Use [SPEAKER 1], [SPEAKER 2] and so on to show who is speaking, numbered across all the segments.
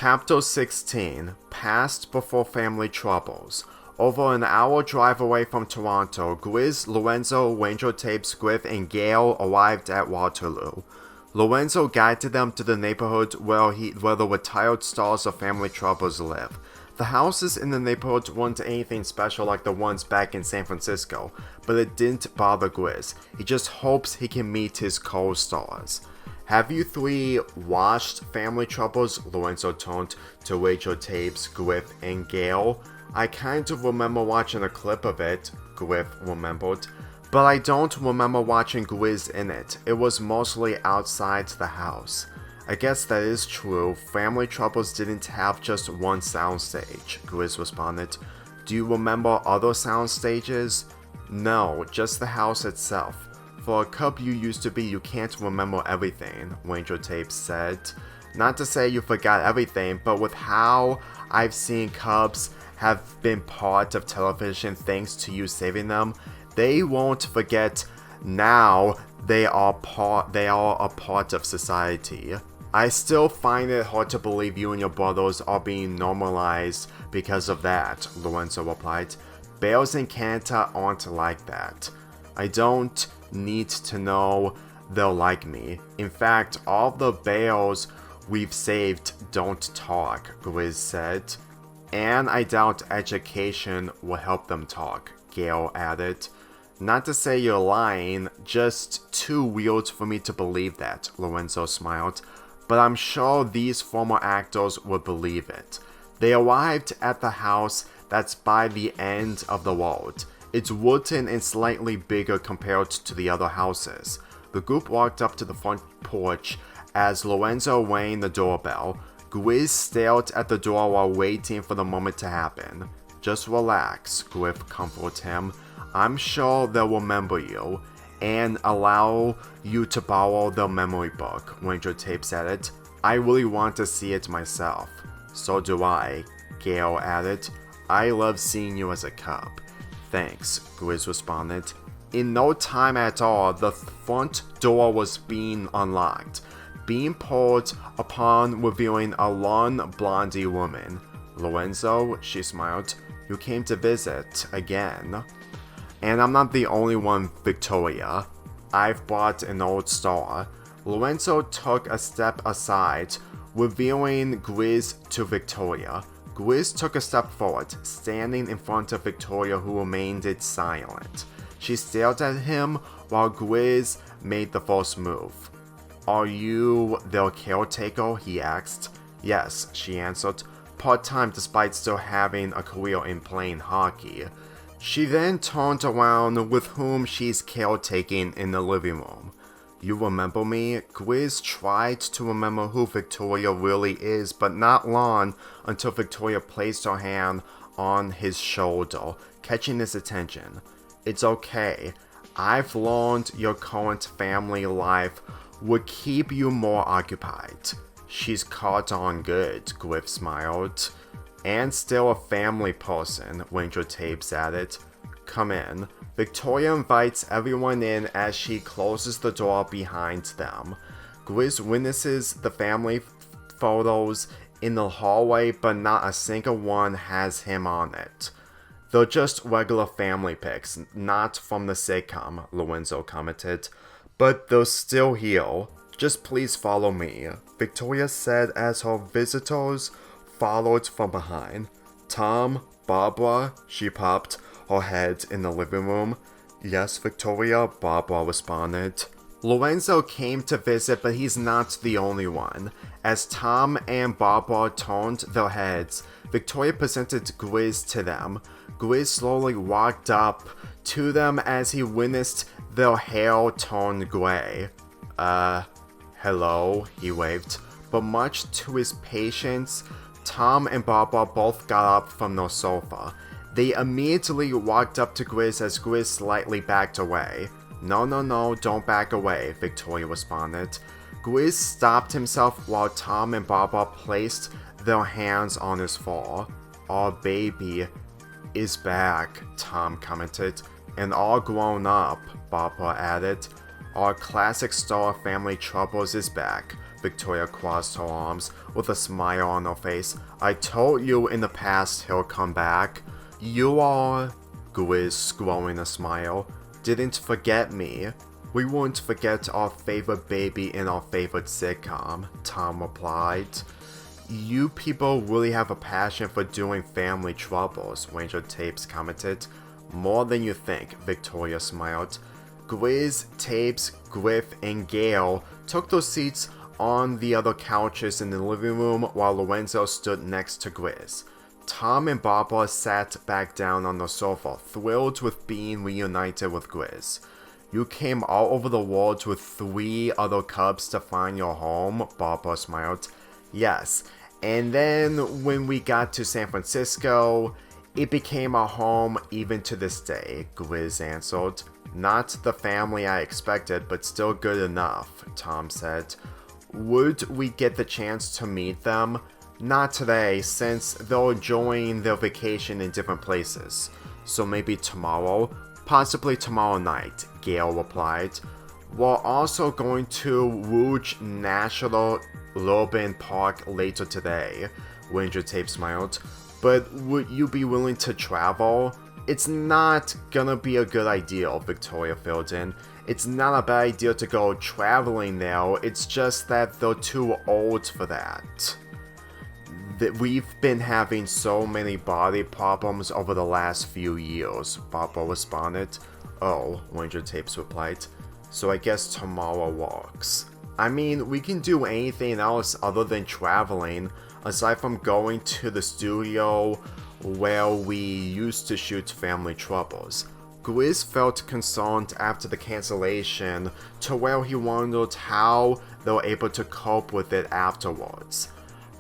[SPEAKER 1] Chapter 16, Past Before Family Troubles. Over an hour drive away from Toronto, Grizz, Lorenzo, Ranger Tapes, Griff, and Gail arrived at Waterloo. Lorenzo guided them to the neighborhood where the retired stars of Family Troubles live. The houses in the neighborhood weren't anything special like the ones back in San Francisco, but it didn't bother Grizz. He just hopes he can meet his co-stars. Have you three watched Family Troubles? Lorenzo turned to Ranger Tapes, Griff, and Gail. I kind of remember watching a clip of it, Griff remembered, but I don't remember watching Grizz in it. It was mostly outside the house. I guess that is true. Family Troubles didn't have just one soundstage, Grizz responded. Do you remember other sound stages? No, just the house itself. For a cub you used to be, you can't remember everything, Ranger Tapes said. Not to say you forgot everything, but with how I've seen cubs have been part of television thanks to you saving them, they won't forget. Now they are a part of society. I still find it hard to believe you and your brothers are being normalized because of that, Lorenzo replied. Bears in Canada aren't like that. I don't need to know they're like me. In fact, all the bears we've saved don't talk, Grizz said. And I doubt education will help them talk, Gail added. Not to say you're lying, just too weird for me to believe that, Lorenzo smiled. But I'm sure these former actors would believe it. They arrived at the house that's by the end of the world. It's wooden and slightly bigger compared to the other houses. The group walked up to the front porch as Lorenzo rang the doorbell. Grizz stared at the door while waiting for the moment to happen. Just relax, Griff comforted him. I'm sure they'll remember you and allow you to borrow their memory book, Ranger Tapes added. I really want to see it myself. So do I, Gail added. I love seeing you as a cub. Thanks, Grizz responded. In no time at all, the front door was being unlocked, being pulled upon, revealing a long blondie woman. Lorenzo, she smiled, you came to visit again. And I'm not the only one, Victoria. I've brought an old star. Lorenzo took a step aside, revealing Grizz to Victoria. Grizz took a step forward, standing in front of Victoria, who remained silent. She stared at him while Grizz made the first move. Are you their caretaker? He asked. Yes, she answered, part-time despite still having a career in playing hockey. She then turned around with whom she's caretaking in the living room. You remember me? Grizz tried to remember who Victoria really is, but not long until Victoria placed her hand on his shoulder, catching his attention. It's okay. I've learned your current family life would keep you more occupied. She's caught on good, Griff smiled. And still a family person, Ranger Tapes added. Come in. Victoria invites everyone in as she closes the door behind them. Grizz witnesses the family photos in the hallway, but not a single one has him on it. They're just regular family pics, not from the sitcom, Lorenzo commented. But they're still here. Just please follow me, Victoria said as her visitors followed from behind. Tom, Barbara, she popped her head in the living room. Yes, Victoria, Barbara responded. Lorenzo came to visit, but he's not the only one. As Tom and Barbara turned their heads, Victoria presented Grizz to them. Grizz slowly walked up to them as he witnessed their hair turn gray. Hello, he waved. But much to his patience, Tom and Barbara both got up from their sofa. They immediately walked up to Grizz as Grizz slightly backed away. No, don't back away, Victoria responded. Grizz stopped himself while Tom and Barbara placed their hands on his fur. Our baby is back, Tom commented. And all grown up, Barbara added. Our classic star of Family Troubles is back. Victoria crossed her arms with a smile on her face. I told you in the past he'll come back. You are, Gwiz, scrolling a smile, didn't forget me. We won't forget our favorite baby in our favorite sitcom, Tom replied. You people really have a passion for doing family troubles, Ranger Tapes commented. More than you think, Victoria smiled. Gwiz, Tapes, Griff, and Gail took those seats on the other couches in the living room while Lorenzo stood next to Gwiz. Tom and Barbara sat back down on the sofa, thrilled with being reunited with Gwiz. You came all over the world with 3 other cubs to find your home, Barbara smiled. Yes, and then when we got to San Francisco, it became our home even to this day, Gwiz answered. Not the family I expected, but still good enough, Tom said. Would we get the chance to meet them? Not today, since they're enjoying their vacation in different places. So maybe tomorrow? Possibly tomorrow night, Gail replied. We're also going to Rouge National Urban Park later today, Ranger Tape smiled. But would you be willing to travel? It's not gonna be a good idea, Victoria filled in. It's not a bad idea to go traveling now, it's just that they're too old for that. We've been having so many body problems over the last few years, Barbara responded. Oh, Ranger Tapes replied. So I guess tomorrow works. I mean, we can do anything else other than traveling, aside from going to the studio where we used to shoot family troubles. Gwiz felt concerned after the cancellation to where he wondered how they were able to cope with it afterwards.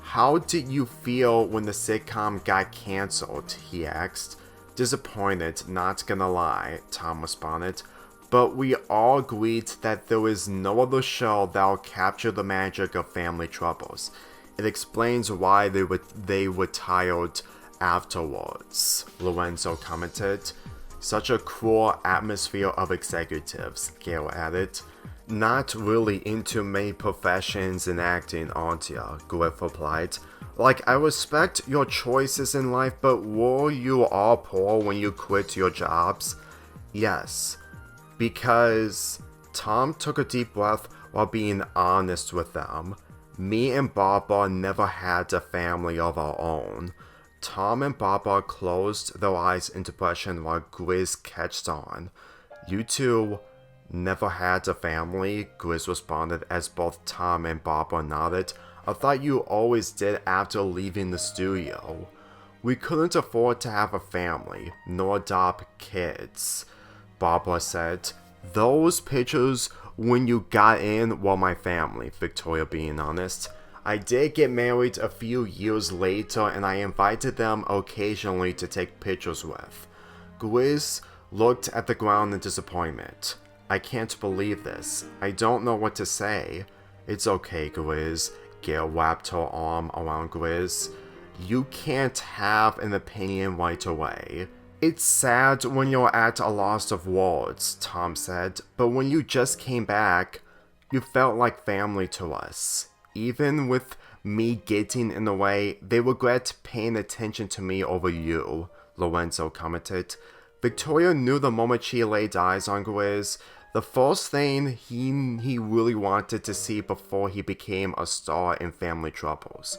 [SPEAKER 1] How did you feel when the sitcom got cancelled? He asked. Disappointed, not gonna lie, Tom responded. But we all agreed that there is no other show that'll capture the magic of family troubles. It explains why they retired afterwards, Lorenzo commented. Such a cruel atmosphere of executives, Gail added. Not really into many professions in acting, aren't ya? Griff replied. Like, I respect your choices in life, but were you all poor when you quit your jobs? Yes, because Tom took a deep breath while being honest with them. Me and Barbara never had a family of our own. Tom and Barbara closed their eyes in depression while Gwiz catched on. You two never had a family, Gwiz responded as both Tom and Barbara nodded. I thought you always did after leaving the studio. We couldn't afford to have a family, nor adopt kids, Barbara said. Those pictures when you got in were my family, Victoria being honest. I did get married a few years later and I invited them occasionally to take pictures with. Gwiz looked at the ground in disappointment. I can't believe this. I don't know what to say. It's okay, Gwiz. Gail wrapped her arm around Gwiz. You can't have an opinion right away. It's sad when you're at a loss of words, Tom said, but when you just came back, you felt like family to us. Even with me getting in the way, they regret paying attention to me over you, Lorenzo commented. Victoria knew the moment she laid eyes on Gwiz, the first thing he really wanted to see before he became a star in Family Troubles.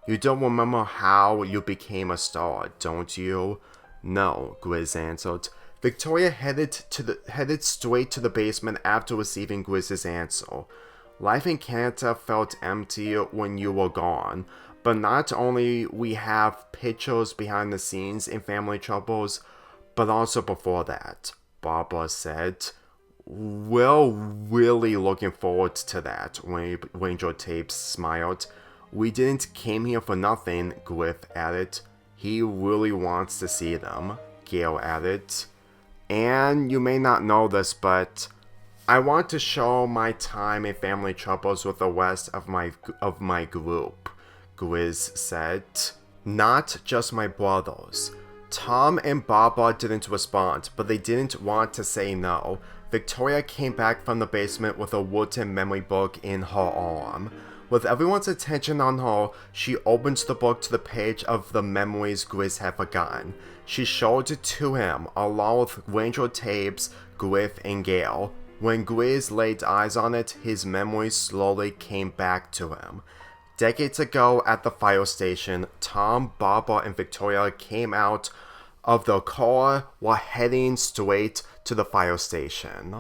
[SPEAKER 1] You don't remember how you became a star, don't you? No, Gwiz answered. Victoria headed straight to the basement after receiving Gwiz's answer. Life in Canada felt empty when you were gone, but not only we have pictures behind the scenes in Family Troubles, but also before that, Barbara said. We're really looking forward to that, Ranger Tapes smiled. We didn't came here for nothing, Griff added. He really wants to see them, Gail added. And you may not know this, but I want to show my time in Family Troubles with the rest of my group, Gwiz said. Not just my brothers. Tom and Barbara didn't respond, but they didn't want to say no. Victoria came back from the basement with a wooden memory book in her arm. With everyone's attention on her, she opens the book to the page of the memories Grizz had forgotten. She showed it to him, along with Ranger Tapes, Griff, and Gale. When Grizz laid eyes on it, his memories slowly came back to him. Decades ago at the fire station, Tom, Barbara, and Victoria came out of the car while heading straight to the fire station.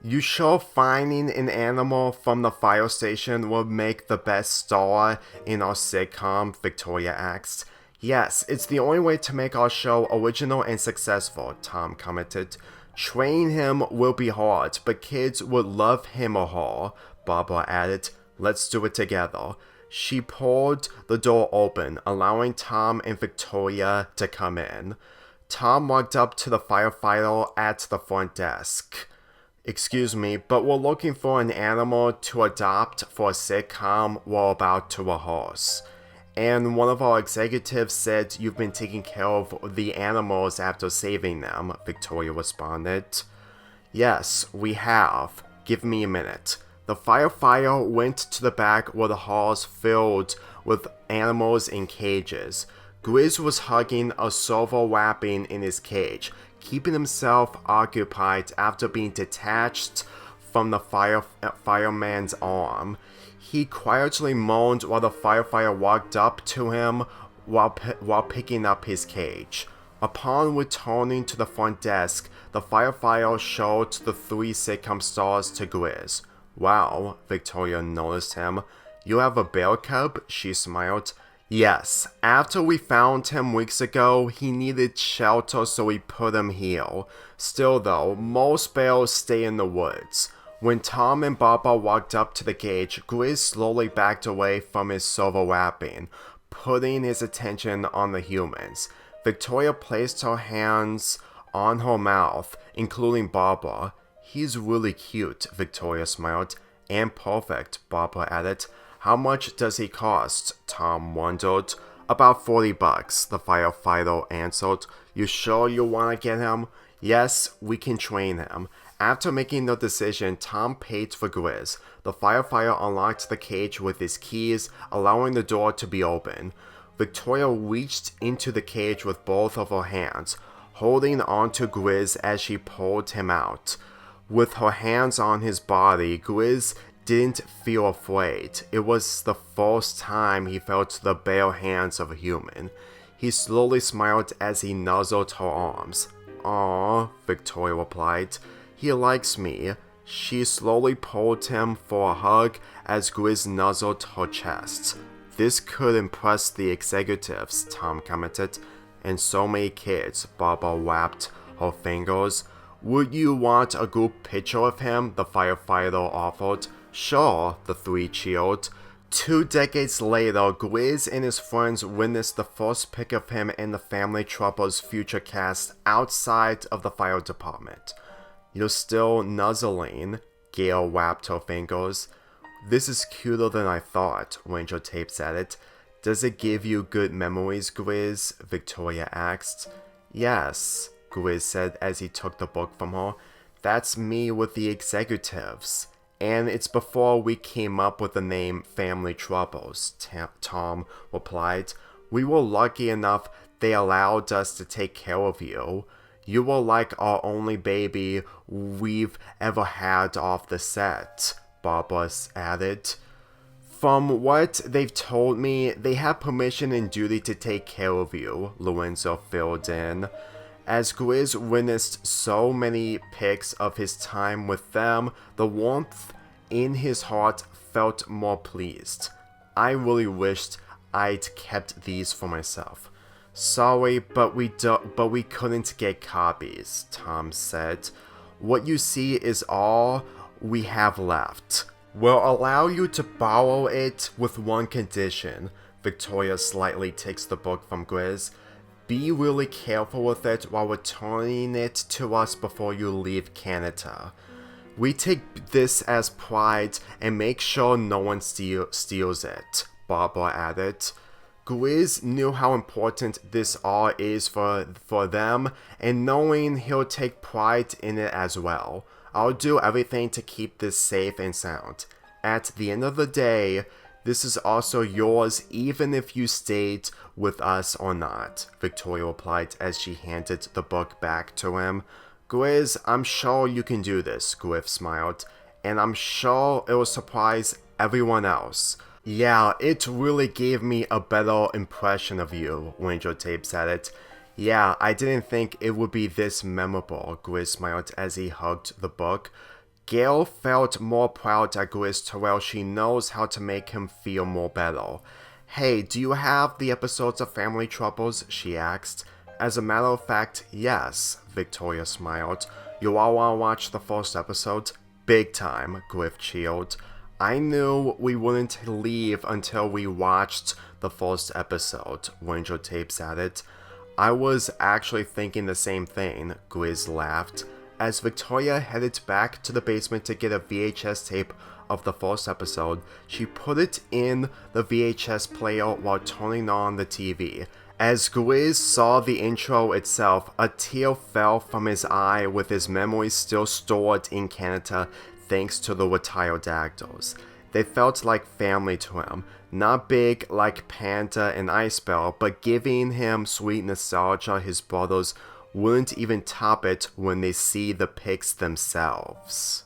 [SPEAKER 1] You sure finding an animal from the fire station will make the best star in our sitcom? Victoria asked. Yes, it's the only way to make our show original and successful, Tom commented. Training him will be hard, but kids would love him or her, Barbara added. Let's do it together. She pulled the door open, allowing Tom and Victoria to come in. Tom walked up to the firefighter at the front desk. Excuse me, but we're looking for an animal to adopt for a sitcom we're about to rehearse. And one of our executives said you've been taking care of the animals after saving them, Victoria responded. Yes, we have. Give me a minute. The firefighter went to the back where the halls filled with animals in cages. Grizz was hugging a silver wrapping in his cage, keeping himself occupied after being detached from the fireman's arm. He quietly moaned while the firefighter walked up to him while picking up his cage. Upon returning to the front desk, the firefighter showed the 3 sitcom stars to Grizz. Wow, Victoria noticed him. You have a bear cub? She smiled. Yes, after we found him weeks ago, he needed shelter so we put him here. Still though, most bears stay in the woods. When Tom and Barbara walked up to the cage, Grizz slowly backed away from his silver wrapping, putting his attention on the humans. Victoria placed her hands on her mouth, including Barbara. He's really cute, Victoria smiled. And perfect, Barbara added. How much does he cost? Tom wondered. About $40, the firefighter answered. You sure you want to get him? Yes, we can train him. After making the decision, Tom paid for Grizz. The firefighter unlocked the cage with his keys, allowing the door to be open. Victoria reached into the cage with both of her hands, holding onto Grizz as she pulled him out. With her hands on his body, Grizz didn't feel afraid. It was the first time he felt the bare hands of a human. He slowly smiled as he nuzzled her arms. Aww, Victoria replied. He likes me. She slowly pulled him for a hug as Grizz nuzzled her chest. This could impress the executives, Tom commented. And so many kids, Barbara wrapped her fingers. Would you want a group picture of him? The firefighter offered. Sure, the 3 cheered. 2 decades later, Grizz and his friends witnessed the first pic of him in the Family Trouble's future cast outside of the fire department. You're still nuzzling, Gale wrapped her fingers. This is cuter than I thought, Ranger Tapes added. Does it give you good memories, Grizz? Victoria asked. Yes, Grizz said as he took the book from her. That's me with the executives. And it's before we came up with the name Family Troubles, Tom replied. We were lucky enough they allowed us to take care of you. You were like our only baby we've ever had off the set, Barbara added. From what they've told me, they have permission and duty to take care of you, Lorenzo filled in. As Grizz witnessed so many pics of his time with them, the warmth in his heart felt more pleased. I really wished I'd kept these for myself. Sorry, but we couldn't get copies, Tom said. What you see is all we have left. We'll allow you to borrow it with one condition. Victoria slightly takes the book from Grizz. Be really careful with it while returning it to us before you leave Canada. We take this as pride and make sure no one steals it, Barbara added. Grizz knew how important this all is for them, and knowing he'll take pride in it as well. I'll do everything to keep this safe and sound. At the end of the day, This is also yours even if you stayed with us or not, Victoria replied as she handed the book back to him. Grizz, I'm sure you can do this, Griff smiled, and I'm sure it will surprise everyone else. Yeah, it really gave me a better impression of you, Ranger Tape said it. Yeah, I didn't think it would be this memorable, Grizz smiled as he hugged the book. Gail felt more proud at Grizz Terrell. She knows how to make him feel more better. Hey, do you have the episodes of Family Troubles? She asked. As a matter of fact, yes, Victoria smiled. You all want to watch the first episode? Big time, Griff chilled. I knew we wouldn't leave until we watched the first episode, Ranger Tapes added. I was actually thinking the same thing, Grizz laughed. As Victoria headed back to the basement to get a VHS tape of the first episode, she put it in the VHS player while turning on the TV. As Grizz saw the intro itself, a tear fell from his eye with his memories still stored in Canada thanks to the retired actors. They felt like family to him, not big like Panda and Icebell, but giving him sweet nostalgia his brothers wouldn't even top it when they see the pics themselves.